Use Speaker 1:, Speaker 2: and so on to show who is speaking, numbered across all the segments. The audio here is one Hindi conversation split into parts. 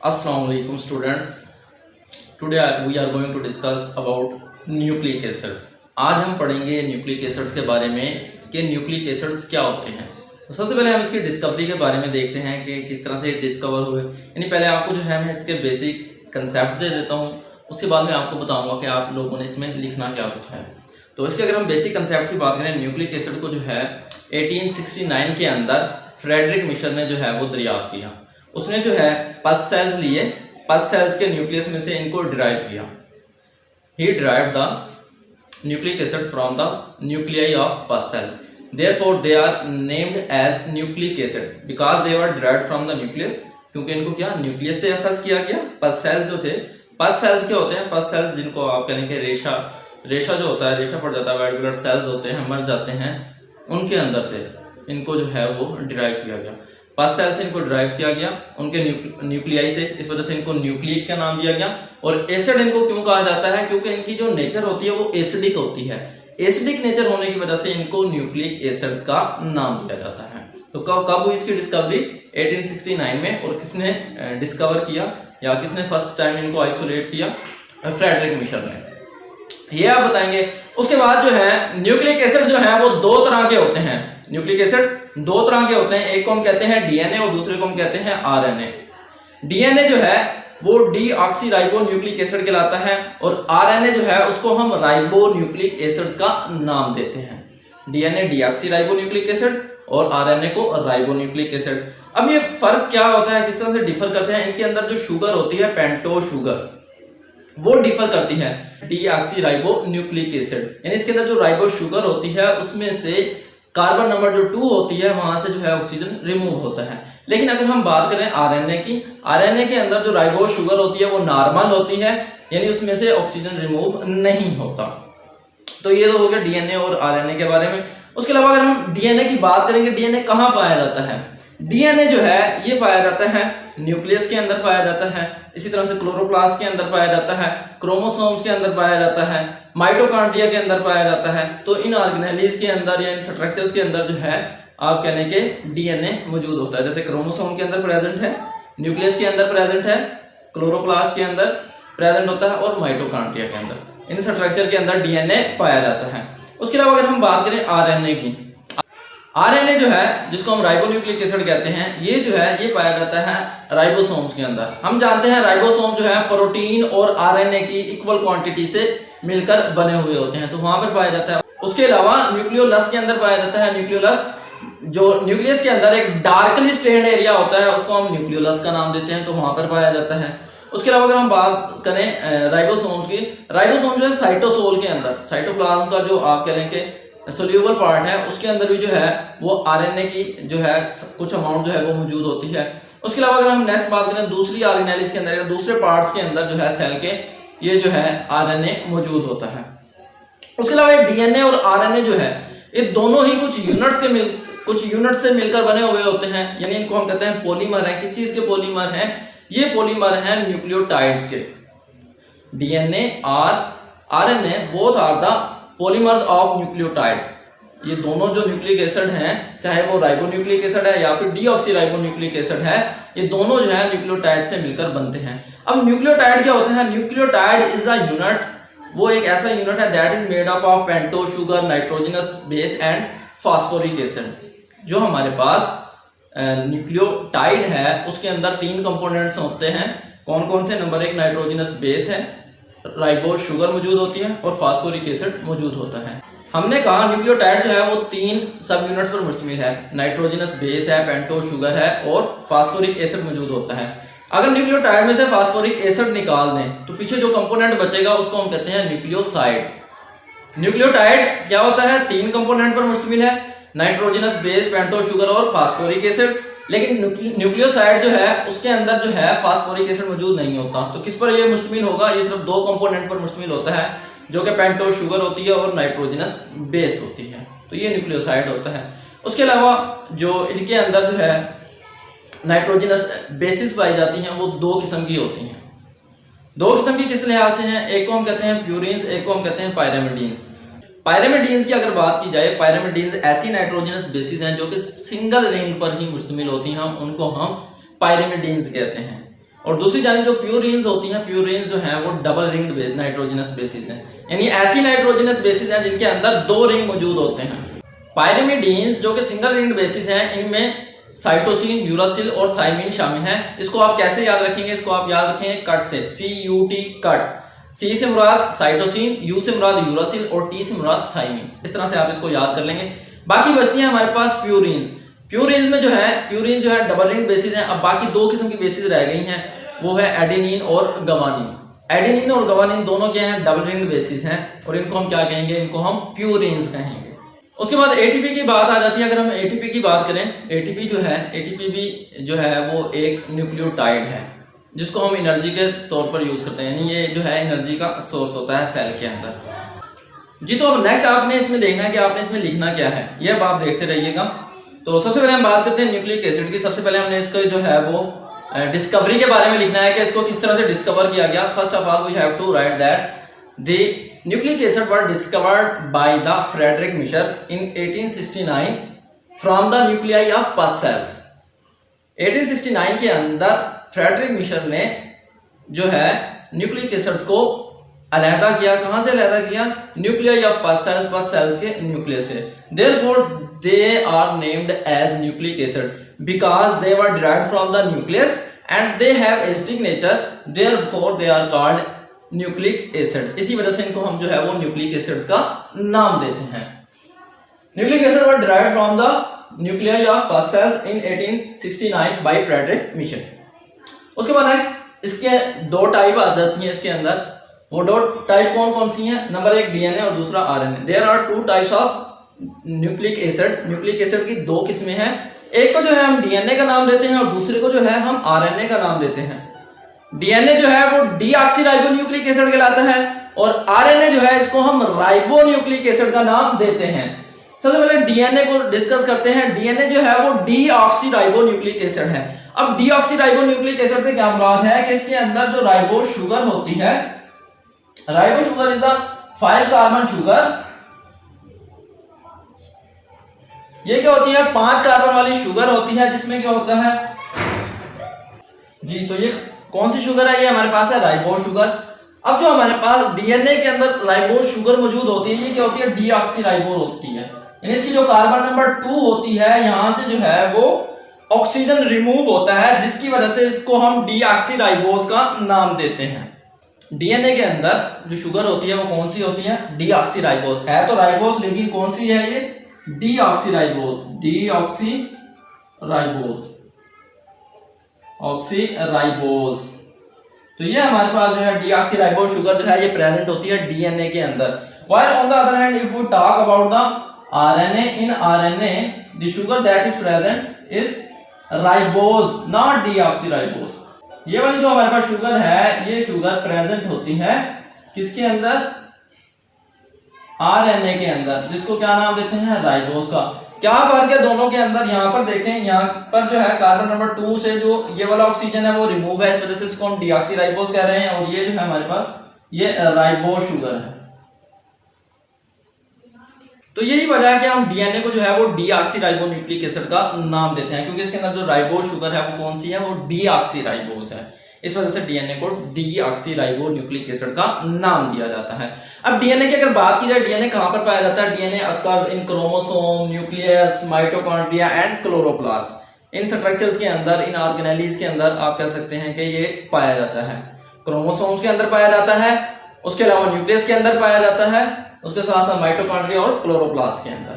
Speaker 1: Assalamu alaikum students. Today we are going to discuss about nucleic acids. आज हम पढ़ेंगे न्यूक्लिक एसिड्स के बारे में कि न्यूक्लिक एसिड्स क्या होते हैं। तो सबसे पहले हम इसकी डिस्कवरी के बारे में देखते हैं कि किस तरह से डिस्कवर हुए। यानी पहले आपको जो है मैं इसके बेसिक कंसेप्ट दे देता हूँ, उसके बाद मैं आपको बताऊँगा कि आप लोगों ने इसमें लिखना क्या कुछ है। तो इसके अगर हम बेसिक कंसेप्ट की बात करें, न्यूक्लिक एसिड को जो है 1869 के अंदर फ्रेडरिक मिशर ने जो है वो दरियाफ्त किया। उसने जो है पस सेल्स लिए, पस सेल्स के न्यूक्लियस में से इनको डिराइव किया। He derived the nucleic acid from the nuclei of pus cells, therefore they are named as nucleic acid because they were derived from the nucleus. क्योंकि इनको क्या न्यूक्लियस से अखज़ किया गया। पस सेल्स जो थे, पस सेल्स क्या होते हैं? पस सेल्स जिनको आप कहेंगे रेशा जो होता है, रेशा पड़ जाता है, वाइट ब्लड सेल्स होते हैं, मर जाते हैं, उनके अंदर से इनको जो है वो डिराइव किया गया। पस सेल से इनको डिराइव किया गया उनके न्यूक्लियाई से, इस वजह से इनको न्यूक्लिक का नाम दिया गया। और एसिड इनको क्यों कहा जाता है? क्योंकि इनकी जो नेचर होती है वो एसिडिक होती है। एसिडिक नेचर होने की वजह से इनको न्यूक्लिक एसिड्स का नाम दिया जाता है। तो कब हुई इसकी डिस्कवरी? 1869 में। और किसने डिस्कवर किया या किसने फर्स्ट टाइम इनको आइसोलेट किया? फ्रेडरिक मिशर ने। ये आप बताएंगे। उसके बाद जो है न्यूक्लिक एसिड जो है वो दो तरह के होते हैं। न्यूक्लिक एसिड दो तरह के होते हैं, एक को हम कहते हैं डीएनए और दूसरे को हम कहते हैं आरएनए। डीएनए जो है वो डीऑक्सीराइबो न्यूक्लिक एसिड कहलाता है और आरएनए जो है उसको हम राइबो न्यूक्लिक एसिड्स का नाम देते हैं। डीएनए डीऑक्सीराइबो न्यूक्लिक एसिड और आरएनए को राइबो न्यूक्लिक एसिड। अब ये फर्क क्या होता है, किस तरह से डिफर करते हैं? इनके अंदर जो शुगर होती है, पेंटोज शुगर, वो डिफर करती है डीऑक्सीराइबो न्यूक्लिक एसिड। यानी इसके अंदर जो राइबो शुगर होती है उसमें से कार्बन नंबर जो 2 होती है वहां से जो है ऑक्सीजन रिमूव होता है। लेकिन अगर हम बात करें आरएनए की, आरएनए के अंदर जो राइबो शुगर होती है वो नॉर्मल होती है, यानी उसमें से ऑक्सीजन रिमूव नहीं होता। तो ये तो हो गया डीएनए और आरएनए के बारे में। उसके अलावा अगर हम डीएनए की बात करेंगे, डीएनए कहाँ पाया जाता है? डीएनए जो है ये पाया जाता है न्यूक्लियस के अंदर पाया जाता है, इसी तरह से क्लोरोप्लास्ट के अंदर पाया जाता है, क्रोमोसोम्स के अंदर पाया जाता है, माइटोकॉन्ड्रिया के अंदर पाया जाता है। तो इन ऑर्गेनेलीज के अंदर या इन स्ट्रक्चर्स के अंदर जो है आप कहने के डीएनए मौजूद होता है। जैसे क्रोमोसोम के अंदर प्रेजेंट है, न्यूक्लियस के अंदर प्रेजेंट है, क्लोरोप्लास्ट के अंदर प्रेजेंट होता है और माइटोकॉन्ड्रिया के अंदर, इन स्ट्रक्चर के अंदर डीएनए पाया जाता है। उसके अलावा अगर हम बात करें आरएनए की, आरएनए जो है जिसको हम राइबोन्यूक्लिक एसिड कहते हैं, ये जो है ये पाया जाता है राइबोसोम्स के अंदर। हम जानते हैं राइबोसोम जो है प्रोटीन और आरएनए की इक्वल क्वांटिटी से मिलकर बने हुए होते हैं, तो वहां पर पाया जाता है। उसके अलावा न्यूक्लियोलस के अंदर पाया जाता है। न्यूक्लियोलस जो न्यूक्लियस के अंदर एक डार्कली स्टेन्ड एरिया होता है उसको हम न्यूक्लियोलस का नाम देते हैं, तो वहां पर पाया जाता है। उसके अलावा अगर हम बात करें राइबोसोम्स की, राइबोसोम जो है साइटोसोल के अंदर, साइटोप्लाज्म का जो आप कह लेंगे सोल्यूबल पार्ट है, उसके अंदर भी जो है वो आरएनए की जो है कुछ अमाउंट जो है वो मौजूद होती है। उसके अलावा अगर हम नेक्स्ट बात करें दूसरी ऑर्गेनेलिज के अंदर या दूसरे पार्ट्स के अंदर जो है सेल के, ये जो है आरएनए मौजूद होता है। उसके अलावा डीएनए और आरएनए जो है ये दोनों ही कुछ यूनिट से मिलकर बने हुए होते हैं, यानी इनको हम कहते हैं पॉलीमर है। किस चीज के पॉलीमर हैं? ये पॉलीमर हैं न्यूक्लियोटाइड्स के। डीएनए और RNA both are the polymers of nucleotides. ये दोनों जो न्यूक्लिक एसिड हैं, चाहे वो राइबोन्यूक्लिक एसिड है या फिर डीऑक्सीराइबोन्यूक्लिक एसिड है, ये दोनों जो है न्यूक्लियोटाइड से मिलकर बनते हैं। अब न्यूक्लियोटाइड क्या होता है? न्यूक्लियोटाइड इज अ यूनिट, वो एक ऐसा यूनिट है that is made up of pentose sugar, nitrogenous base and phosphoric acid. जो हमारे पास न्यूक्लियोटाइड है उसके अंदर 3 कंपोनेंट्स होते हैं। कौन कौन से? नंबर 1 नाइट्रोजनस बेस है, राइबो शुगर मौजूद होती है और फास्फोरिक एसिड मौजूद होता है। हमने कहा न्यूक्लियोटाइड जो है वो 3 सब यूनिट्स पर मुश्तमिल है, नाइट्रोजनस बेस है, पेंटोज शुगर है और फास्फोरिक एसिड मौजूद होता है। अगर न्यूक्लियोटाइड में से फास्फोरिक एसिड निकाल दें तो पीछे जो कंपोनेंट बचेगा उसको हम कहते हैं न्यूक्लियोसाइड। न्यूक्लियोटाइड क्या होता है? 3 कंपोनेंट पर मुश्तमिल है, नाइट्रोजनस बेस, पेंटोज शुगर और फास्फोरिक एसिड। लेकिन न्यूक्लियोसाइड जो है उसके अंदर जो है फास्फोरिक एसिड मौजूद नहीं होता। तो किस पर ये मुश्तमिल होगा? ये सिर्फ 2 कंपोनेंट पर मुश्तमिल होता है, जो कि पेंटोज शुगर होती है और नाइट्रोजनस बेस होती है। तो ये न्यूक्लियोसाइड होता है। उसके अलावा जो इनके अंदर जो है नाइट्रोजनस बेसिस पाई जाती हैं वो 2 किस्म की होती हैं। 2 किस्म की किस लिहाज से हैं? एक को हम कहते हैं प्यूरिन्स, एक को हम कहते हैं पायरामिडीन्स। पायरामिडीन्स की अगर बात की जाए, पायरामिडीन्स ऐसी नाइट्रोजनस बेसिस हैं जो कि सिंगल रिंग पर ही मुश्तमिल होती हैं, उनको हम पायरामिडीन्स कहते हैं। और दूसरी जानिब जो प्यूरिन्स होती हैं, प्यूरिन्स जो हैं वो डबल रिंग्ड नाइट्रोजनस बेसिस हैं, यानी ऐसी नाइट्रोजनस बेसिस हैं जिनके अंदर 2 रिंग मौजूद होते हैं। पायरिमिडीन्स जो कि सिंगल रिंग्ड बेसिस हैं, इनमें साइटोसिन, यूरासिल और थायमीन शामिल हैं। इसको आप कैसे याद रखेंगे? इसको आप याद रखेंगे कट से, CUT कट। C से मुराद साइटोसिन, U से मुराद यूरासिल और T से मुराद थायमीन। इस तरह से आप इसको याद कर लेंगे। बाकी बचती हैं हमारे पास प्यूरिन्स। प्यूरिन्स में जो है, प्यूरिन जो है डबल रिंग बेसिस हैं। अब बाकी 2 किस्म की बेसिस रह गई हैं, वो है एडेनिन और गवानीन। एडेनिन और गवानीन दोनों क्या हैं? डबल रिंग बेसिस हैं और इनको हम क्या कहेंगे? इनको हम प्यूरिन्स कहेंगे। उसके बाद ATP की बात आ जाती है। अगर हम ATP की बात करें, ATP जो है, ATP भी जो है वो एक न्यूक्लियोटाइड है जिसको हम एनर्जी के तौर पर यूज करते हैं, यानी ये जो है एनर्जी का सोर्स होता है सेल के अंदर जी। तो अब नेक्स्ट आपने इसमें देखना है कि आपने इसमें लिखना क्या है, ये अब आप देखते रहिएगा। तो सबसे पहले हम बात करते हैं न्यूक्लिक एसिड की। सबसे पहले हमने इसको जो है वो डिस्कवरी के बारे में लिखना है कि इसको किस तरह से डिस्कवर किया गया। First of all we have to write that the nucleic acid were discovered by the Friedrich Miescher in 1869 from the nuclei of pus cells. 1869 के अंदर फ्रेडरिक मिशर ने जो है न्यूक्लिक एसिड्स को अलहदा किया। कहां से अलहदा किया? न्यूक्लियाई ऑफ पस सेल्स के न्यूक्लियस से। Therefore they are named as nucleic acid because they were derived from the nucleus and they have acidic nature, therefore they are called nucleic acid। इसी वजह से इनको हम जो है वो न्यूक्लिक एसिड्स का नाम देते हैं। Nucleic acid were derived from the nuclei of pus cells in 1869 by Frederick Michel। उसके बाद नेक्स्ट इसके 2 टाइप आ जाती हैं इसके अंदर। वो 2 टाइप कौन कौन सी हैं? नंबर 1 DNA और दूसरा RNA। There are 2 types of nucleic acid. Nucleic acid की 2 किस्में हैं। एक को जो है हम डीएनए का नाम देते हैं और दूसरे को जो है हम आरएनए का नाम देते हैं। डीएनए जो है वो डीऑक्सीराइबोन्यूक्लिक एसिड कहलाता है और आरएनए जो है इसको हम राइबोन्यूक्लिक एसिड का नाम देते हैं। सबसे पहले डीएनए को डिस्कस करते हैं। डीएनए जो है वो डीऑक्सीराइबोन्यूक्लिक एसिड है। अब डीऑक्सीराइबोन्यूक्लिक एसिड से क्या मुराद है कि इसके अंदर जो राइबोस शुगर होती है, ribose sugar is a 5 carbon sugar. ये क्या होती है? 5 कार्बन वाली शुगर होती है जिसमें क्या होता है जी। तो ये कौन सी शुगर है? ये हमारे पास है राइबोस शुगर। अब जो हमारे पास डीएनए के अंदर राइबोस शुगर मौजूद होती है, ये क्या होती है? डीऑक्सीराइबोस होती है। यानी इसकी जो कार्बन नंबर 2 होती है, यहां से जो है वो ऑक्सीजन रिमूव होता है, जिसकी वजह से इसको हम डीऑक्सीराइबोस का नाम देते हैं। डीएनए के अंदर जो शुगर होती है वो कौन सी होती है? डीऑक्सीराइबोस है। तो राइबोस लेकिन कौन सी है? ये डीऑक्सीराइबोस। ऑक्सीराइबोस। तो ये हमारे पास जो है डीऑक्सीराइबोस शुगर जो है ये प्रेजेंट होती है डीएनए के अंदर। While on the other hand if we talk about the RNA, in RNA the sugar that is present is ribose, not deoxyribose. ये वाली जो हमारे पास शुगर है, ये शुगर प्रेजेंट होती है किसके अंदर? आरएनए के अंदर, जिसको क्या नाम देते हैं? राइबोस का। क्या फर्क है दोनों के अंदर? यहाँ पर देखें, यहाँ पर जो है कार्बन नंबर 2 से जो ये वाला ऑक्सीजन है वो रिमूव है, इस वजह से इसको हम डीऑक्सीराइबोस कह रहे हैं। और ये जो है हमारे पास ये राइबोस शुगर है। तो यही वजह है कि हम डीएनए को जो है वो डीऑक्सीराइबोन्यूक्लिक एसिड का नाम देते हैं, क्योंकि इसके अंदर जो राइबोस शुगर है वो कौन सी है? वो डीऑक्सीराइबोस है। इस वजह से डीएनए को डीऑक्सीराइबोन्यूक्लिक एसिड का नाम दिया जाता है। अब डीएनए की अगर बात की जाए, डीएनए कहां पर पाया जाता है? DNA occurs in chromosome, nucleus, mitochondria and chloroplast. In structures के अंदर, इन ऑर्गेनेलीज के अंदर आप कह सकते हैं कि ये पाया जाता है। क्रोमोसोम्स के अंदर पाया जाता है, उसके अलावा न्यूक्लियस के अंदर पाया जाता है, उसके साथ साथ माइटोकॉन्ड्रिया और क्लोरोप्लास्ट के अंदर।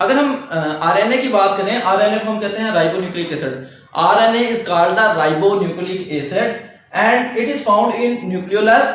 Speaker 1: अगर हम आरएनए की बात करें, आरएनए को हम कहते हैं ribonucleic acid. RNA is called the ribonucleic acid and it is found in nucleolus,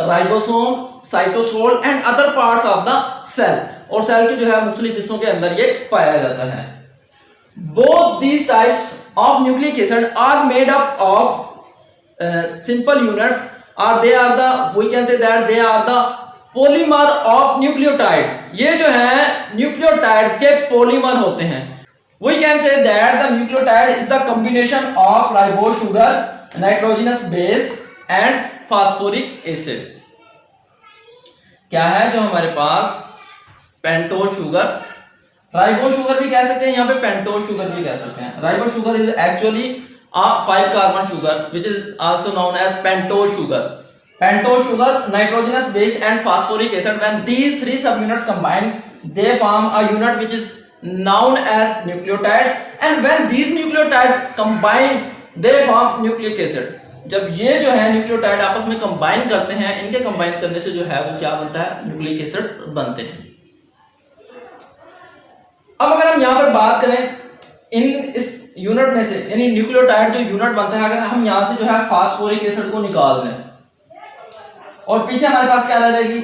Speaker 1: ribosome, cytosol and other parts of the cell। और सेल के जो है मुख्तलिफ हिस्सों के अंदर ये पाया जाता है। Both these types of nucleic acid are made up of simple units, or they are the, we can say that they are the polymer of nucleotides। ये जो है न्यूक्लियोटाइड्स के पॉलीमर होते हैं। We can say that the nucleotide is the combination of ribose sugar, nitrogenous base and phosphoric acid। क्या है जो हमारे पास? पेंटोज शुगर, राइबोस शुगर भी कह सकते हैं, यहाँ पे पेंटोज शुगर भी कह सकते हैं। Ribose sugar is actually 5 carbon sugar which is also known as pentose sugar. Pentose sugar, nitrogenous base and phosphoric acid, when these three subunits combine they form a unit which is known as nucleotide, and when these nucleotide combine they form nucleic acid. जब ये जो है न्यूक्लियोटाइड आपस में कंबाइन करते हैं, इनके कंबाइन करने से जो है वो क्या बनता है, न्यूक्लिक एसिड बनते हैं। अब अगर हम यहाँ पर बात करें इस यूनिट में से, यानी न्यूक्लियोटाइड जो यूनिट बनता है, अगर हम यहाँ से जो है फास्फोरिक एसिड को निकाल दें और पीछे हमारे पास क्या रह जाएगी,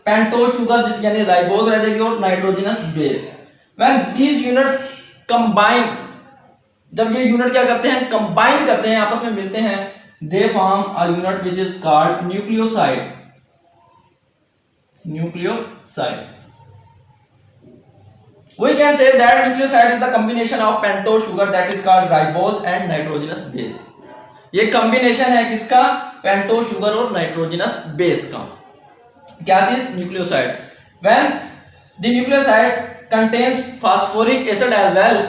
Speaker 1: पेंटोज शुगर यानी राइबोज रह जाएगी और nitrogenous base. When these units combine, जब ये यूनिट क्या करते हैं, कंबाइन करते हैं, आपस में मिलते हैं, they form a unit which is called nucleoside. Nucleoside, we can say that nucleoside is the combination of pentose sugar that is called ribose and nitrogenous base. ये कॉम्बिनेशन है किसका, पेंटोज शुगर और नाइट्रोजनस बेस का। क्या चीज, nucleoside. When the nucleoside contains phosphoric acid as well,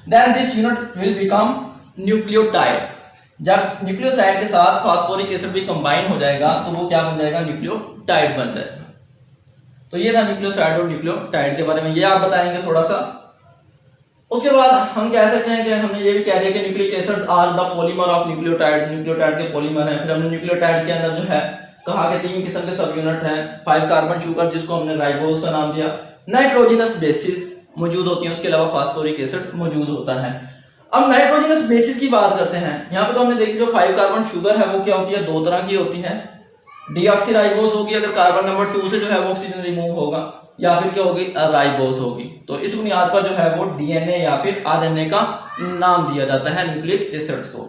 Speaker 1: then this unit will become nucleotide. जब न्यूक्लियोसाइड के साथ फास्फोरिक एसिड भी कंबाइन हो जाएगा तो वो क्या बन जाएगा, न्यूक्लियोटाइड बन जाएगा। तो ये था न्यूक्लियोसाइड और न्यूक्लियोटाइड के बारे में, ये आप बताएंगे थोड़ा सा। उसके बाद हम कह सकते हैं कि हमने ये भी कह दिया कि nucleic acids are the polymer of nucleotide, nucleotide के पॉलीमर हैं। फिर हमने न्यूक्लियोटाइड के अंदर जो है कहा कि 3 किस्म के सब यूनिट हैं, 5 कार्बन शुगर जिसको हमने राइबोज का नाम दिया, नाइट्रोजनस बेसिस मौजूद होती हैं, उसके अलावा फास्फोरिक एसिड मौजूद होता है। अब नाइट्रोजनस बेसिस की बात करते हैं। यहाँ पे तो हमने देखी जो 5 कार्बन शुगर है वो क्या होती है, 2 तरह की होती है। डीऑक्सीराइबोस होगी अगर कार्बन नंबर 2 से जो है वो ऑक्सीजन रिमूव होगा, या फिर क्या होगी, राइबोस होगी। तो इस बुनियाद पर जो है वो डीएनए या फिर आरएनए का नाम दिया जाता है न्यूक्लिक एसिड्स को।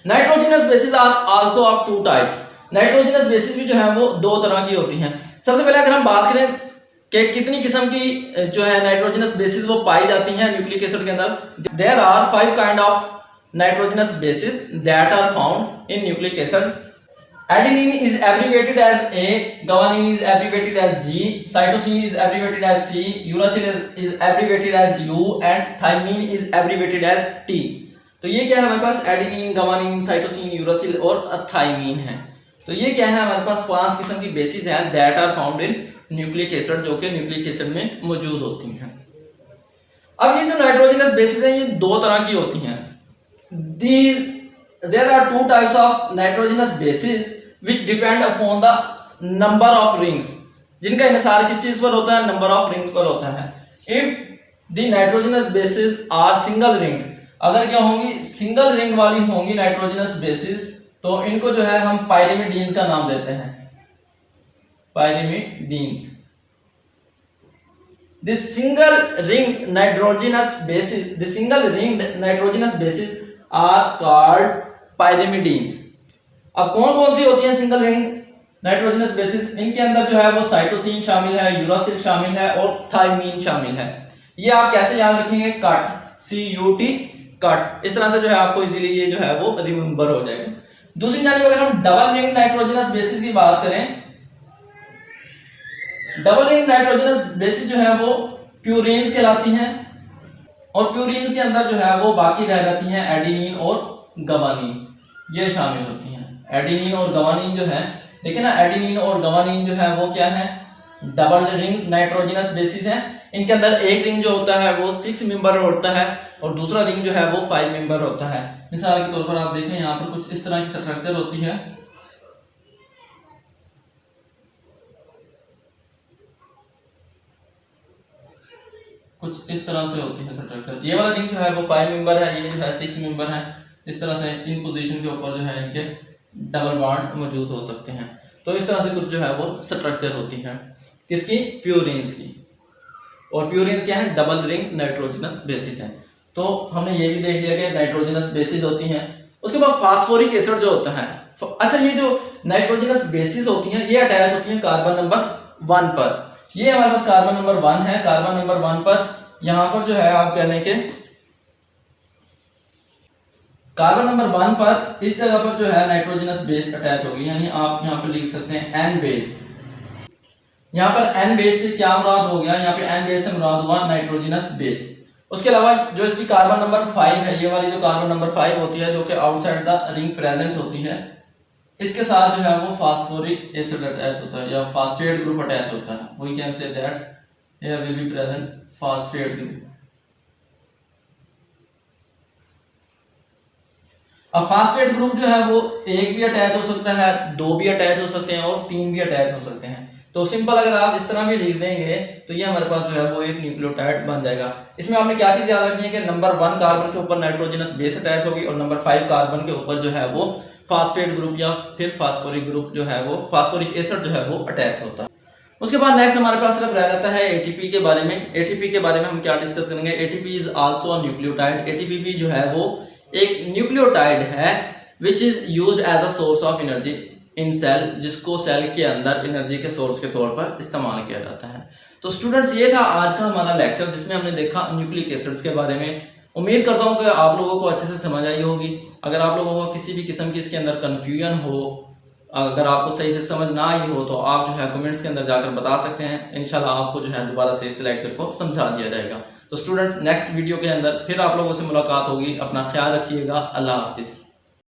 Speaker 1: Nitrogenous bases are also of 2 types. Nitrogenous bases भी जो है वो 2 तरह की होती हैं। सबसे पहले अगर हम बात करें कि कितनी किस्म की जो है नाइट्रोजनस बेसिस वो पाई जाती हैं न्यूक्लिक एसिड के अंदर, there are 5 kind of nitrogenous bases that are found in nucleic acid. Adenine is abbreviated as A, guanine is abbreviated as G, cytosine is abbreviated as C, uracil is abbreviated as U, and thymine is abbreviated as T. तो ये क्या है हमारे पास, एडेनिन, guanine, cytosine, uracil और थाइमीन है। तो ये क्या है हमारे पास 5 किस्म की बेसिस हैं that are found in nucleic acid, जो कि न्यूक्लिक एसिड में मौजूद होती हैं। अब ये जो नाइट्रोजनस बेसिस हैं ये 2 तरह की होती हैं। There are 2 types of nitrogenous bases which depend upon the number of rings, जिनका इन्हिसार किस चीज पर होता है, नंबर ऑफ रिंग्स पर होता है। If the nitrogenous bases are single ring, अगर क्या होंगी, सिंगल रिंग वाली होंगी नाइट्रोजनस बेसिस, तो इनको जो है हम पायरिमिडीन्स का नाम देते हैं, pyrimidines. The single ring nitrogenous bases are called pyrimidines. अब कौन कौन सी होती हैं सिंगल रिंग नाइट्रोजनस बेसिस, इनके अंदर जो है वो साइटोसिन शामिल है, यूरासिल शामिल है और थाइमीन शामिल है। ये आप कैसे याद रखेंगे, कट, CUT कट, इस तरह से जो है आपको इजीली ये जो है वो रिमेंबर हो जाएगा। दूसरी जानिब अगर हम डबल रिंग नाइट्रोजनस बेसिस की बात करें, डबल रिंग नाइट्रोजनस बेसिस जो है वो प्यूरिन्स कहलाती हैं, और प्यूरिन्स के अंदर जो है वो बाकी रह जाती हैं एडेनिन और गवानीन, ये शामिल होती हैं। एडेनिन और गवानीन जो है, देखिए ना, एडेनिन और गवानीन जो है वो क्या है, डबल रिंग नाइट्रोजनस बेसिस है। इनके अंदर एक रिंग जो होता है वो 6 मेंबर होता है और दूसरा रिंग जो है वो 5 मेंबर होता है। मिसाल के तौर पर आप देखें यहाँ पर कुछ इस तरह की स्ट्रक्चर होती है, कुछ इस तरह से होती है स्ट्रक्चर। ये वाला रिंग जो है वो 5 मेंबर है, ये जो है 6 मेंबर है। इस तरह से इन पोजीशन के ऊपर जो है इनके डबल बॉन्ड मौजूद हो सकते हैं। तो इस तरह से कुछ जो है वो स्ट्रक्चर होती है किसकी, प्यूरिन्स की। और प्यूरिन्स क्या है, डबल रिंग नाइट्रोजनस बेसिस है। तो हमने ये भी देख लिया कि नाइट्रोजनस बेसिस होती हैं। उसके बाद फास्फोरिक एसिड जो होता है, अच्छा ये जो नाइट्रोजनस बेसिस होती हैं ये अटैच होती हैं कार्बन नंबर 1 पर। ये हमारे पास कार्बन नंबर 1 है। कार्बन नंबर 1 पर यहाँ पर जो है आप कहने के कार्बन नंबर 1 पर इस जगह पर जो है नाइट्रोजनस बेस अटैच होगी, यानी आप यहाँ पर लिख सकते हैं N बेस। यहाँ पर N बेस से क्या मुराद हो गया, यहाँ पे N बेस से मुराद हुआ नाइट्रोजनस बेस। उसके अलावा जो इसकी कार्बन नंबर 5 है, ये वाली जो कार्बन नंबर 5 होती है जो कि आउटसाइड द रिंग प्रेजेंट होती है, इसके साथ जो है वो फास्फोरिक एसिड अटैच होता है या फास्फेट ग्रुप अटैच होता है। We can say that here will be present phosphate group. अब फास्फेट ग्रुप जो है वो एक भी अटैच हो सकता है, दो भी अटैच हो सकते हैं और तीन भी अटैच हो सकते हैं। तो सिंपल अगर आप इस तरह भी लिख देंगे तो ये हमारे पास जो है वो एक न्यूक्लियोटाइड बन जाएगा। इसमें आपने क्या चीज याद रखनी है कि नंबर 1 कार्बन के ऊपर नाइट्रोजनस बेस अटैच होगी और नंबर 5 कार्बन के ऊपर जो है वो फास्फेट ग्रुप या फिर फास्फोरिक ग्रुप जो है वो फास्फोरिक एसिड जो है वो अटैच होता है। उसके बाद नेक्स्ट हमारे पास सिर्फ रह जाता है एटीपी के बारे में। एटीपी के बारे में हम क्या डिस्कस करेंगे? ATP is also a nucleotide. ATP भी जो है वो एक न्यूक्लियोटाइड है which is used as a source of energy in cell, जिसको सेल के अंदर एनर्जी के सोर्स के तौर पर इस्तेमाल किया जाता है। तो स्टूडेंट्स ये था आज का हमारा लेक्चर जिसमें हमने देखा न्यूक्लिक एसिड्स के बारे में। उम्मीद करता हूँ कि आप लोगों को अच्छे से समझ आई होगी। अगर आप लोगों को किसी भी किस्म की इसके अंदर कन्फ्यूजन हो, अगर आपको सही से समझ ना आई हो तो आप जो है कमेंट्स के अंदर जाकर बता सकते हैं। इंशाल्लाह आपको जो है दोबारा से इस लेक्चर को समझा दिया जाएगा। तो स्टूडेंट्स नेक्स्ट वीडियो के अंदर फिर आप लोगों से मुलाकात होगी। अपना ख्याल रखिएगा। अल्लाह हाफिज़।